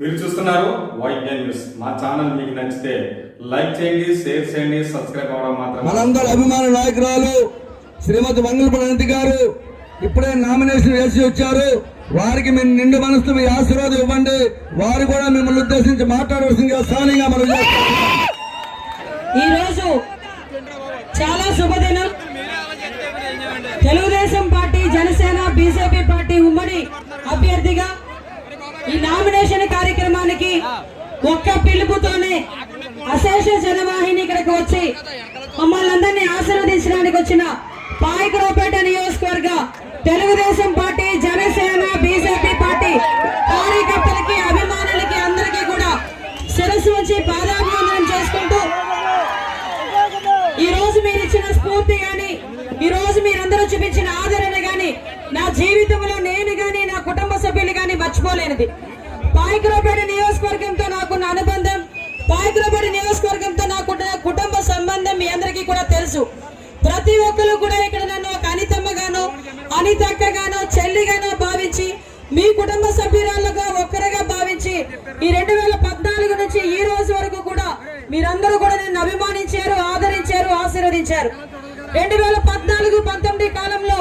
మీరు చూస్తున్నారు YN news. మా ఛానల్ మీకు నచ్చితే లైక్ చేయండి, షేర్ చేయండి, సబ్స్క్రైబ్ అవ్వడం మాత్రం. మనందరి అభిమాన నాయకురాలు శ్రీమతి వంగలపూడి అనిత గారు ఇప్పుడే నామినేషన్ వేసి వచ్చారు. వారికి మీరు నిండు మనసుతో మీ ఆశీర్వాదం ఇవ్వండి. వారు కూడా మిమ్మల్ని ఉద్దేశించి మాట్లాడవలసిందిగా స్థానికంగా మనం ఈ రోజు చాలా శుభదినం. Telugu Desam party, Janasena, BJP party ఉమ్మడి అభ్యర్థిగా ఈ నామినేషన్ కార్యక్రమానికి ఒక్క పిలుపుతోనే అశేష జనవాహిని ఇక్కడికి వచ్చి మమ్మల్ని అందరినీ ఆశీర్వదించడానికి వచ్చిన పాయకరావుపేట నియోజకవర్గ Telugu Desam party, Janasena, BJP party కార్యకర్తలకి, అభిమానులకి అందరికీ కూడా శిరస్సు వచ్చి పాదాభివందనం చేసుకుంటూ ఈ రోజు మీరు ఇచ్చిన స్ఫూర్తి గాని, ఈ రోజు మీరందరూ చూపించిన ఆదరణ గాని నా జీవితంలో నేను గాని నా కుటుంబ సభ్యులు గాని మర్చిపోలేనిది. పాయకరావుపేట నియోజకవర్గంతో నాకున్న అనుబంధం, పాయకరావుపేట నియోజకవర్గంతో నాకున్న కుటుంబ సంబంధం మీ అందరికీ కూడా తెలుసు. ప్రతి ఒక్కరు కూడా ఇక్కడ నన్ను ఒక అనితమ్మ గానో, అనితక్క గానో, చెల్లిగానో భావించి, మీ కుటుంబ సభ్యురాలుగా ఒక్కరిగా భావించి ఈ 2014 నుంచి ఈ రోజు వరకు కూడా మీరందరూ కూడా నన్ను అభిమానించారు, ఆదరించారు, ఆశీర్వదించారు. 2014-19 కాలంలో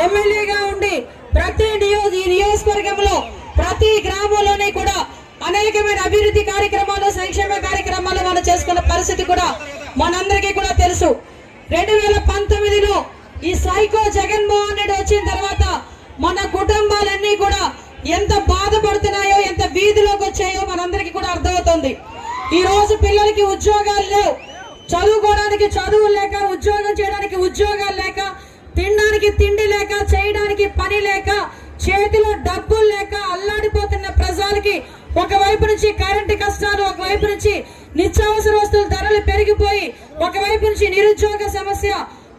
ఎమ్మెల్యేగా ఉండి ప్రతి నియోజకవర్గంలో ప్రతి గ్రామంలోనే కూడా అనేకమైన అభివృద్ధి కార్యక్రమాలు, సంక్షేమ కార్యక్రమాలు మనం చేసుకున్న పరిస్థితి కూడా మనందరికీ కూడా తెలుసు. 2019లో ఈ సైకో జగన్మోహన్ రెడ్డి వచ్చిన తర్వాత మన కుటుంబాలన్నీ కూడా ఎంత బాధపడుతున్నాయో, ఎంత వీధిలోకి వచ్చాయో మనందరికీ కూడా అర్థమవుతుంది. ఈ రోజు పిల్లలకి ఉద్యోగాలు లేవు, చదువుకోవడానికి చదువు లేక, ఉద్యోగం చేయడానికి ఉద్యోగాలు లేక, తినడానికి తిండి లేక, చేయడానికి పని లేక, చేతిలో డబ్బులు లేక అల్లాడిపోతున్న ప్రజలకి ఒకవైపు నుంచి కరెంటు కష్టాలు, ఒకవైపు నుంచి నిత్యావసర వస్తువుల ధరలు పెరిగిపోయి, ఒకవైపు నుంచి నిరుద్యోగ సమస్య,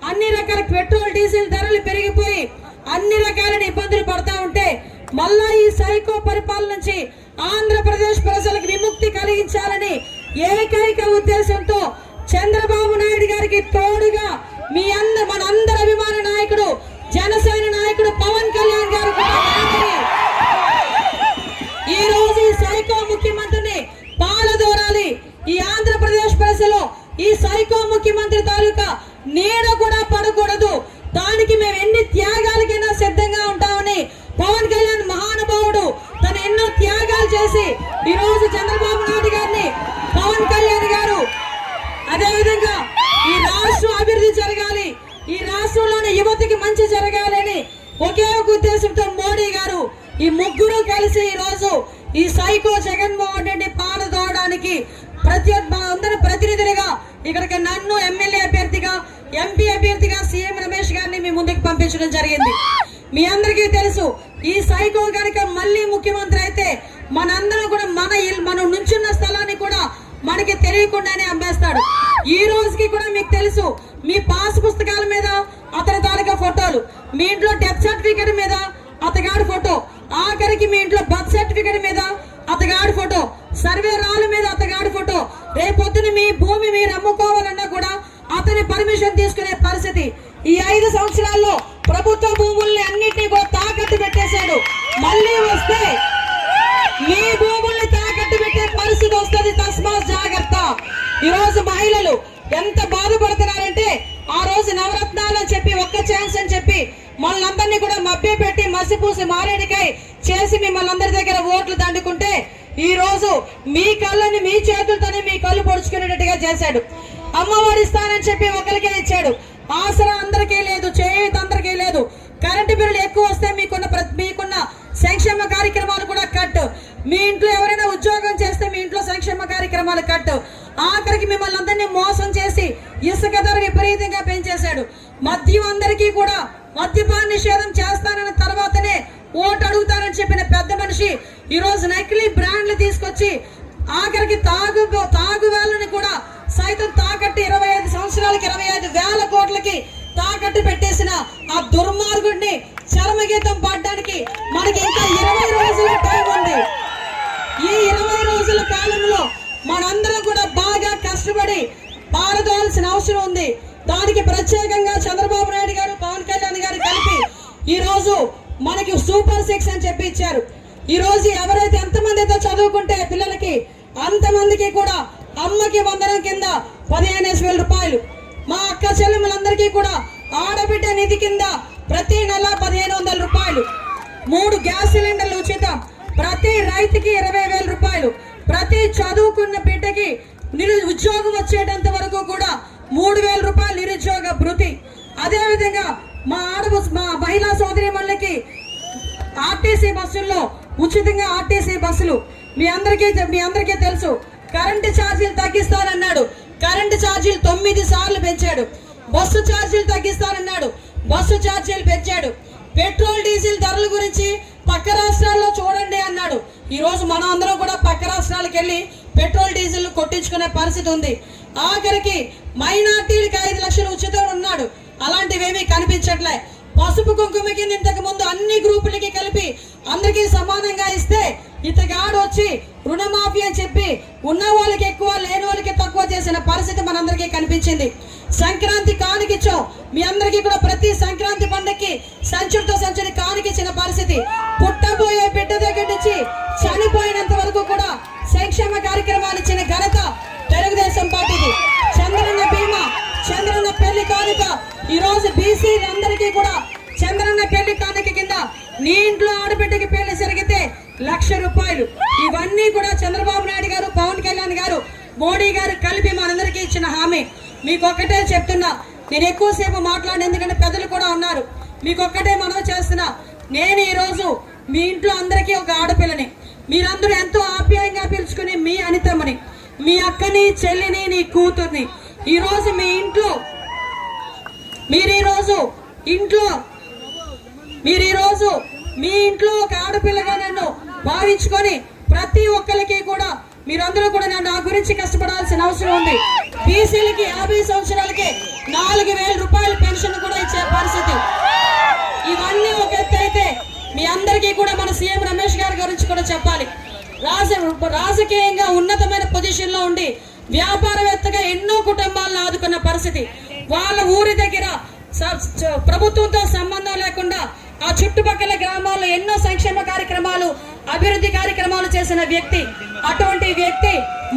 అన్ని రకాల పెట్రోల్ డీజిల్ ధరలు పెరిగిపోయి అన్ని రకాలైన ఇబ్బందులు పడతా ఉంటే మళ్ళా ఈ సైకో పరిపాలన నుంచి ఆంధ్రప్రదేశ్ ప్రజలకు విముక్తి కలిగించాలని ఏకైక ఉద్దేశంతో చంద్రబాబు నాయుడు గారికి తోడుగా మనందరి అభిమాన నాయకుడు, జనసేన నాయకుడు పవన్ కళ్యాణ్ గారు ఈ రోజు ఈ సైకో ముఖ్యమంత్రిని పాలదోరాలి. ఈ ఆంధ్రప్రదేశ్ ప్రజలు ఈ సైకో ముఖ్యమంత్రి తాలూకా నీడ కూడా పడకూడదు. దానికి మేము ఎన్ని త్యాగాలకైనా సిద్ధంగా ఉంటామని పవన్ కళ్యాణ్ మహానుభావుడు తను ఎన్నో త్యాగాలు చేసి ఈ రోజు చంద్రబాబు నాయుడు గారిని, పవన్ కళ్యాణ్ గారు అదేవిధంగా ఈ రాష్ట్రం అభివృద్ధి జరగాలి, ఈ రాష్ట్రంలోని యువతకి మంచి జరగాలని ఒకే ఒక ఉద్దేశంతో మోడీ గారు ఈ ముగ్గురు కలిసి ఈ రోజు ఈ సైకో జగన్మోహన్ రెడ్డి పాలదోవడానికి అందరి ప్రతినిధులుగా ఇక్కడికి నన్ను ఎమ్మెల్యే అభ్యర్థిగా, ఎంపీ అభ్యర్థిగా సీఎం రమేష్ గారిని మీ ముందుకు పంపించడం జరిగింది. మీ అందరికీ తెలుసు, ఈ సైకో కనుక మళ్ళీ ముఖ్యమంత్రి అయితే మనందరం కూడా మనం నుంచున్న స్థలాన్ని కూడా మనకి తెలియకుండానే అమ్మేస్తాడు. ఈ రోజుకి కూడా మీకు తెలుసు, మీ పాస్ పుస్తకాల మీద అతని తాలూకా ఫోటోలు, మీ ఇంట్లో డెత్ సర్టిఫికేట్ మీద అతగాడి ఫోటో, ఆఖరికి మీ ఇంట్లో బర్త్ సర్టిఫికేట్ మీద అతగాడి ఫోటో, సర్వే రాళ్ళ మీద అతగాడి ఫోటో. రేపొద్దున మీ భూమి మీరు అమ్ముకోవాలన్నా కూడా అతని పర్మిషన్ తీసుకునే పరిస్థితి. ఈ 5 సంవత్సరాల్లో ప్రభుత్వ భూముల్ని అన్నింటినీ కూడా తాకట్టు పెట్టేశాడు. మళ్ళీ వస్తే మీ భూముల్ని తాకట్టు పెట్టే పరిస్థితి వస్తుంది. తస్మాత్ జాగ్రత్త. ఈ రోజు మహిళలు ఎంత బాధపడుతున్నారంటే, ఆ రోజు నవరత్నాలు అని చెప్పి, ఒక్క ఛాన్స్ అని చెప్పి మనందరినీ కూడా మభ్య పెట్టి మసిపూసి మారేడికాయ చేసి మిమ్మల్ని అందరి దగ్గర ఓట్లు దండుకుంటే ఈ రోజు మీ కళ్ళని మీ చేతులతోనే మీ కళ్ళు పొడుచుకునేటట్టుగా చేశాడు. అమ్మఒడి ఇస్తానని చెప్పి ఒకరికే ఇచ్చాడు, ఆసరా అందరికీ లేదు, చేయూత అందరికీ లేదు. కరెంటు బిల్లులు ఎక్కువ వస్తే మీకున్న సంక్షేమ కార్యక్రమాలు కూడా కట్. మీ ఇంట్లో ఎవరైనా ఉద్యోగం చేస్తే మీ ఇంట్లో సంక్షేమ కార్యక్రమాలు కట్. ఆఖరికి మిమ్మల్ని అందరినీ మోసం చేసి ఇసుక ధర విపరీతంగా పెంచేశాడు. మద్యం అందరికీ కూడా మద్యపాన నిషేధం చేస్తానన్న తర్వాతనే ఓటు అడుగుతానని చెప్పిన పెద్ద మనిషి ఈ రోజు నకిలీ బ్రాండ్లు తీసుకొచ్చి ఆఖరికి తాగు వేళ్ళని కూడా సైతం తాకట్టు 25 సంవత్సరాలకి 25,000 కోట్లకి తాకట్టు పెట్టేసిన ఆ దుర్మార్గుడిని చరమగీతం పాడడానికి మనకి ఇంకా 20 రోజుల టైం ఉంది. ఈ 20 రోజుల కాలంలో మనందరం కూడా బాగా కష్టపడి పారదోలాల్సిన అవసరం ఉంది. దానికి ప్రత్యేకంగా చంద్రబాబు నాయుడు గారు, పవన్ కళ్యాణ్ గారు కలిపి ఈ రోజు మనకి సూపర్ 6 అని చెప్పి ఇచ్చారు. ఈ రోజు ఎవరైతే ఎంతమంది అయితే చదువుకుంటారు అందరికీ కూడా అమ్మకి వందనం కింద 15,000 రూపాయలు, మా అక్క చెల్లెమ్మలందరికీ కూడా ఆడబిడ్డ నిధి కింద ప్రతి నెల 1,500 రూపాయలు, 3 గ్యాస్ సిలిండర్లు ఉచితం, ప్రతి రైతుకి 20,000 రూపాయలు, ప్రతి చదువుకున్న బిడ్డకి ఉద్యోగం వచ్చేటంత వరకు కూడా 3,000 రూపాయలు నిరుద్యోగ భృతి. అదేవిధంగా మా మహిళా సోదరిమణులకి ఆర్టీసీ బస్సుల్లో ఉచితంగా ఆర్టీసీ బస్సులు. మీ అందరికీ తెలుసు, కరెంటు ఛార్జీలు తగ్గిస్తానన్నాడు, కరెంటు ఛార్జీలు 9 సార్లు పెంచాడు. బస్సు ఛార్జీలు తగ్గిస్తానన్నాడు, బస్సు ఛార్జీలు పెంచాడు. పెట్రోల్ డీజిల్ ధరల గురించి పక్క రాష్ట్రాల్లో చూడండి అన్నాడు. ఈ రోజు మనం అందరం కూడా పక్క రాష్ట్రాలకు వెళ్ళి పెట్రోల్ డీజిల్ కొట్టించుకునే పరిస్థితి ఉంది. ఆఖరికి మైనార్టీలకి 5 లక్షలు ఉచితం ఉన్నాడు, అలాంటివేమీ కనిపించట్లే. పసుపు కుంకుమ కింద ఇంతకు ముందు అన్ని గ్రూపులకి కలిపి అందరికీ సమానంగా ఇస్తే ఇతగాడు వచ్చి రుణమాఫీ అని చెప్పి ఉన్న వాళ్ళకి ఎక్కువ లేని వాళ్ళకి తక్కువ చేసిన పరిస్థితి మనందరికీ కనిపించింది. సంక్రాంతి కానుకిచ్చాం, మీ అందరికీ కూడా ప్రతి సంక్రాంతి పండుగకి సంచుడి కానుకిచ్చిన పరిస్థితి. పుట్టబోయే బిడ్డ దగ్గర నుంచి చనిపోయినంత వరకు కూడా సంక్షేమ కార్యక్రమాలు ఇచ్చిన ఘనత తెలుగుదేశం పార్టీది. చంద్రన్న బీమా, చంద్రన్న పెళ్లి కానుక, ఈ రోజు బీసీలందరికీ కూడా చంద్రన్న పెళ్లి కానుక కింద నీ ఇంట్లో ఆడబిడ్డకి పెళ్లి జరిగితే 1,00,000 రూపాయలు. ఇవన్నీ కూడా చంద్రబాబు నాయుడు గారు, పవన్ కళ్యాణ్ గారు, మోడీ గారు కలిపి మనందరికీ ఇచ్చిన హామీ. మీకు ఒక్కటే చెప్తున్నా, నేను ఎక్కువసేపు మాట్లాడిన ఎందుకంటే పెద్దలు కూడా ఉన్నారు. మీకు ఒక్కటే మనవి చేస్తున్నా, నేను ఈ రోజు మీ ఇంట్లో అందరికీ ఒక ఆడపిల్లని, మీరందరూ ఎంతో ఆప్యాయంగా పిలుచుకుని మీ అనితమ్మని, మీ అక్కని, చెల్లిని, నీ కూతుర్ని. ఈ రోజు మీ ఇంట్లో ఒక ఆడపిల్లగా నన్ను భావించుకొని ప్రతి ఒక్కరికి కూడా మీరందరూ కూడా నా గురించి కష్టపడాల్సిన అవసరం ఉంది. బీసీలకి 50 సంవత్సరాలకి 4,000 రూపాయల పెన్షన్ కూడా ఇచ్చే పరిస్థితి. ఇవన్నీ ఒక ఎత్తు అయితే మీ అందరికీ కూడా మన సీఎం రమేష్ గారి గురించి కూడా చెప్పాలి. రాజకీయంగా ఉన్నతమైన పొజిషన్ లో ఉండి వ్యాపారవేత్తగా ఎన్నో కుటుంబాలను ఆదుకున్న పరిస్థితి. వాళ్ళ ఊరి దగ్గర ప్రభుత్వంతో సంబంధం లేకుండా ఆ చుట్టుపక్కల గ్రామాల్లో ఎన్నో సంక్షేమ కార్యక్రమాలు, అభివృద్ధి కార్యక్రమాలు చేసిన వ్యక్తి. అటువంటి వ్యక్తి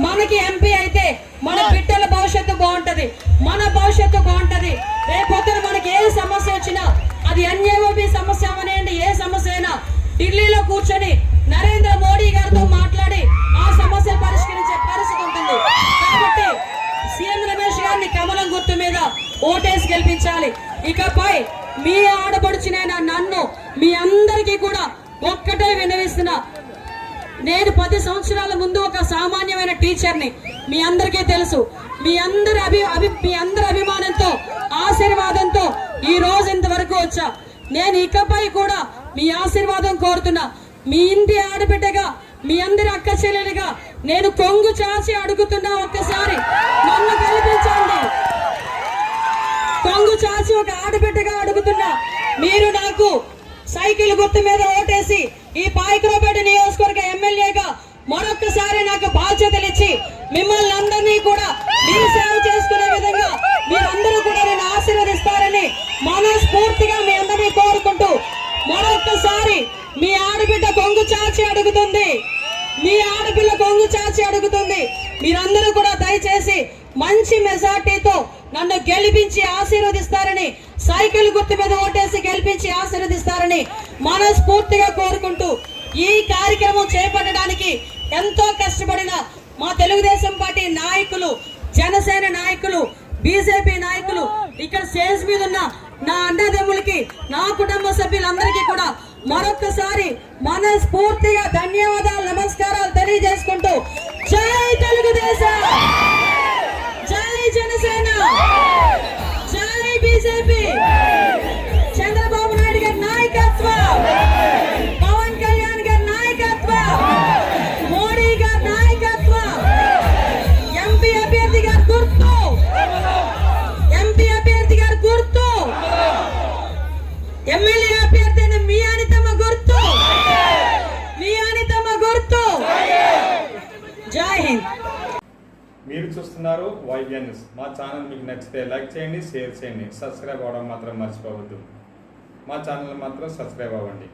మనకి ఎంపీ అయితే మన బిడ్డల భవిష్యత్తు బాగుంటది, మన భవిష్యత్తు బాగుంటది. రేపొద్దున మనకి ఏ సమస్య వచ్చినా, అది ఎన్ఏఓబి సమస్య అవనేయండి, ఏ సమస్య అయినా ఢిల్లీలో కూర్చొని నరేంద్ర మోడీ గారితో మాట్లాడి ఆ సమస్యలు పరిష్కరించే పరిస్థితి ఉంటుంది. కాబట్టి సీఎం రమేష్ గారిని కమలం గుర్తు మీద ఓటేసి గెలిపించాలి. ఇకపై మీ ఆడపడుచునైనా నన్ను మీ అందరికీ కూడా ఒక్కటే విన్నవిస్తున్నా, నేను 10 సంవత్సరాల ముందు ఒక సామాన్యమైన టీచర్ని. మీ అందరికీ తెలుసు, మీ అందరి అభిమానంతో, ఆశీర్వాదంతో ఈ రోజు ఇంతవరకు వచ్చా. నేను ఇకపై కూడా మీ ఆశీర్వాదం కోరుతున్నా. మీ ఇంటి ఆడబిడ్డగా, మీ అందరి అక్క చెల్లెలుగా నేను కొంగు చాచి అడుగుతున్నా, ఒక్కసారి నన్ను గెలిపించండి. కొంగు చాచి ఒక ఆడబిడ్డగా అడుగుతున్నా. మీరు నాకు సైకిల్ గుర్తు మీద ఓటేసి ఈ పాయకరావుపేట నియోజకవర్గ ఎమ్మెల్యేగా మరొక్కసారి నాకు బాధ్యతలు ఇచ్చి మిమ్మల్ని అందరినీ కూడా మీ సేవ చేసుకునే విధంగా మీరందరూ కూడా నేను ఆశీర్వదిస్తారని మనస్ఫూర్తిగా మీ అందరినీ కోరుకుంటూ మరొక్కసారి మీ ఆడబిడ్డ కొంగు చాచి అడుగుతుంది, మీ ఆడపిల్ల కొంగు చాచి అడుగుతుంది. మీరందరూ కూడా దయచేసి మంచి మెజార్టీతో నన్ను గెలిపించి ఆశీర్వదిస్తారని, సైకిల్ గుర్తు మీద ఓటేసి గెలిపించి ఆశీర్వదిస్తారని మనస్ఫూర్తిగా కోరుకుంటూ ఈ కార్యక్రమం చేపట్టడానికి ఎంతో కష్టపడిన మా తెలుగుదేశం పార్టీ నాయకులు, జనసేన నాయకులు, బీజేపీ నాయకులు, ఇక్కడ స్టేజ్ మీద ఉన్న నా అన్నదమ్ములకి, నా కుటుంబ సభ్యులందరికీ కూడా మరొక్కసారి మనస్ఫూర్తిగా ధన్యవాదాలు, నమస్కారాలు తెలియజేసుకుంటూ జై తెలుగుదేశం, జై జనసేన, జై బీజేపీ, చంద్రబాబు నాయుడు గారి నాయకత్వం, పవన్ కళ్యాణ్ గారి నాయకత్వం, మోడీ గారి నాయకత్వం, ఎంపీ అభ్యర్థి గారి గుర్తు, ఎంపీ అభ్యర్థి గారి గుర్తు, ఎమ్మెల్యే అభ్యర్థి మీ అనితమ్మ గుర్తు, మీ అనితమ్మ గుర్తు. జై హింద్. మీరు చూస్తున్నారు వైబిఎన్ న్యూస్. మా ఛానల్ మీకు నచ్చితే లైక్ చేయండి, షేర్ చేయండి, సబ్స్క్రైబ్ అవ్వడం మాత్రం మర్చిపోవద్దు. మా ఛానల్ మాత్రం సబ్స్క్రైబ్ అవ్వండి.